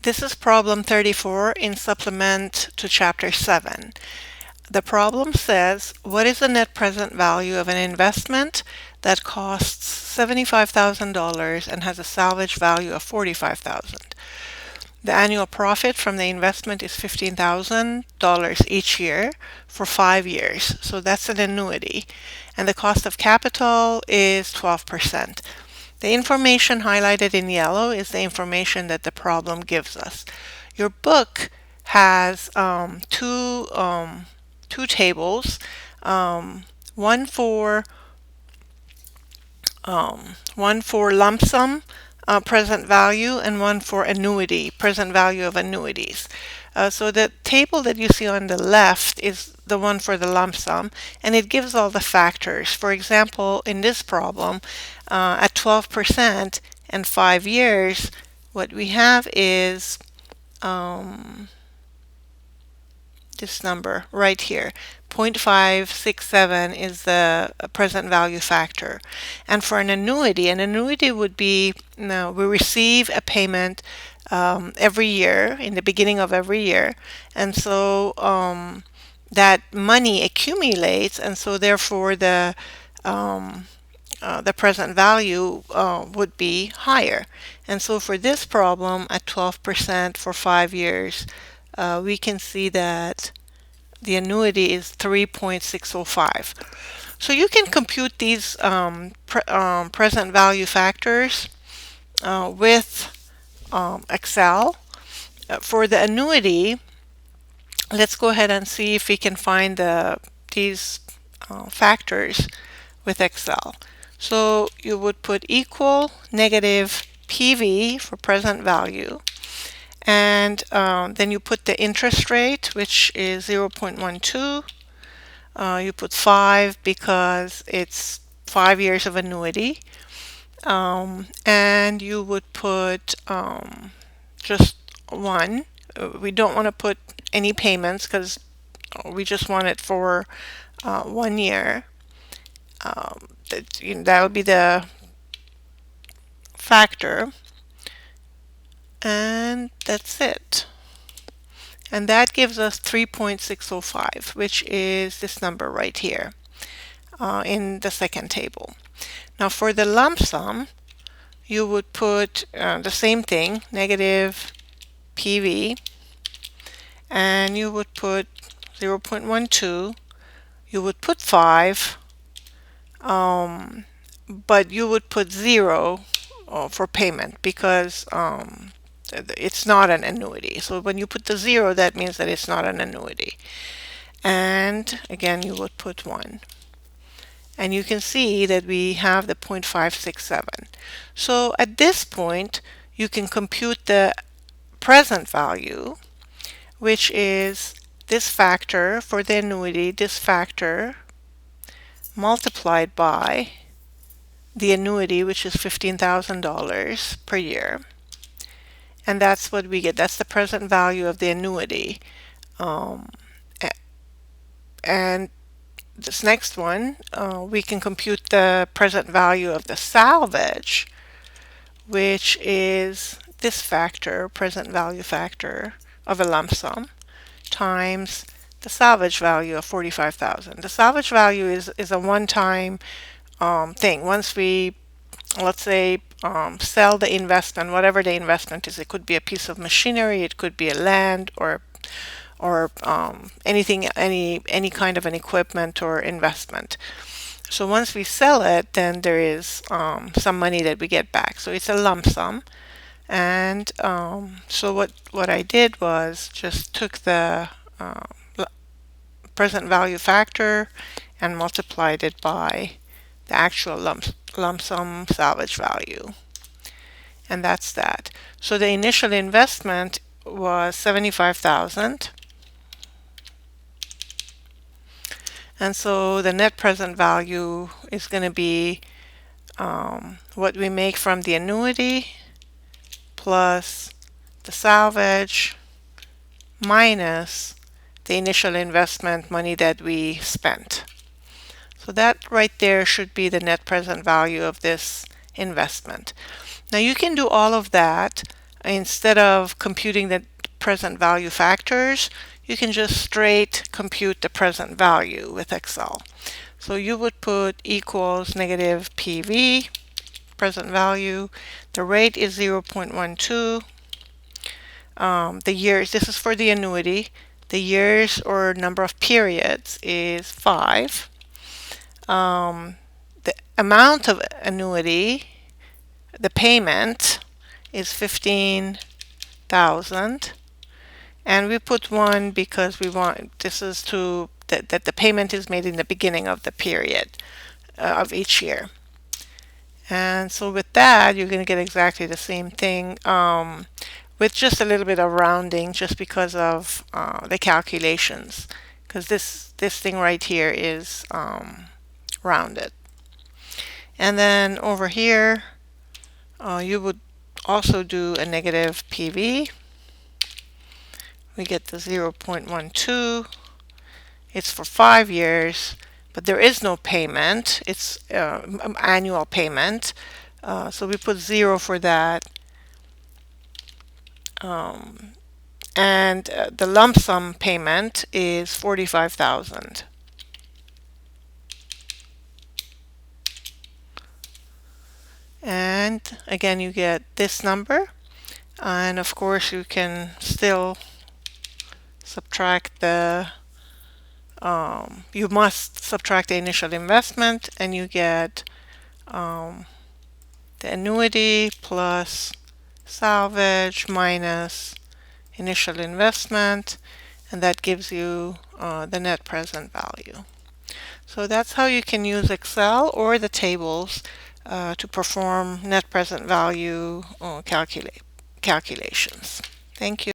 This is problem 34 in supplement to chapter 7. The problem says, what is the net present value of an investment that costs $75,000 and has a salvage value of $45,000? The annual profit from the investment is $15,000 each year for 5 years. So that's an annuity. And the cost of capital is 12%. The information highlighted in yellow is the information that the problem gives us. Your book has two tables, um, one for one for lump sum present value and one for annuity, present value of annuities. So the table that you see on the left is the one for the lump sum, and it gives all the factors. For example, in this problem, at 12% and 5 years, what we have is this number right here. 0.567 is the present value factor. And for an annuity would be, we receive a payment every year, in the beginning of every year. And so that money accumulates, and so therefore the present value would be higher. And so for this problem at 12% for 5 years, we can see that the annuity is 3.605. So you can compute these present value factors with Excel. For the annuity, let's go ahead and see if we can find these factors with Excel. So you would put equal negative PV for present value, and then you put the interest rate, which is 0.12. You put 5 because it's 5 years of annuity, and you would put just 1. We don't want to put any payments because we just want it for 1 year. That would be the factor, and that's it. And that gives us 3.605, which is this number right here in the second table. Now for the lump sum, you would put the same thing, negative PV, and you would put 0.12. You would put 5, but you would put 0 for payment because it's not an annuity. So when you put the 0, that means that it's not an annuity. And again, you would put 1. And you can see that we have the 0.567. So at this point, you can compute the present value, which is this factor for the annuity, this factor multiplied by the annuity, which is $15,000 per year. And that's what we get. That's the present value of the annuity. And this next one, we can compute the present value of the salvage, which is this factor, present value factor of a lump sum, times the salvage value of 45,000. The salvage value is a one-time thing. Once we, let's say, sell the investment, whatever the investment is, it could be a piece of machinery, it could be a land, or anything, any kind of an equipment or investment. So once we sell it, then there is some money that we get back. So it's a lump sum. And so what I did was just took the present value factor and multiplied it by the actual lump sum salvage value. And that's that. So the initial investment was 75,000. And so the net present value is going to be what we make from the annuity plus the salvage minus the initial investment money that we spent. So that right there should be the net present value of this investment. Now you can do all of that instead of computing the present value factors, you can just straight compute the present value with Excel. So you would put equals negative PV, present value. The rate is 0.12. The years, this is for the annuity. The years or number of periods is 5. The amount of annuity, the payment, is 15,000. And we put 1 because we want, this is to, that the payment is made in the beginning of the period of each year. And so with that, you're going to get exactly the same thing with just a little bit of rounding just because of the calculations. Because this thing right here is rounded. And then over here, you would also do a negative PV. We get the 0.12. It's for 5 years, but there is no payment. It's annual payment. So we put 0 for that. And the lump sum payment is 45,000. And again, you get this number. And of course, you can still subtract the you must subtract the initial investment, and you get the annuity plus salvage minus initial investment, and that gives you the net present value. So that's how you can use Excel or the tables to perform net present value calculations. Thank you.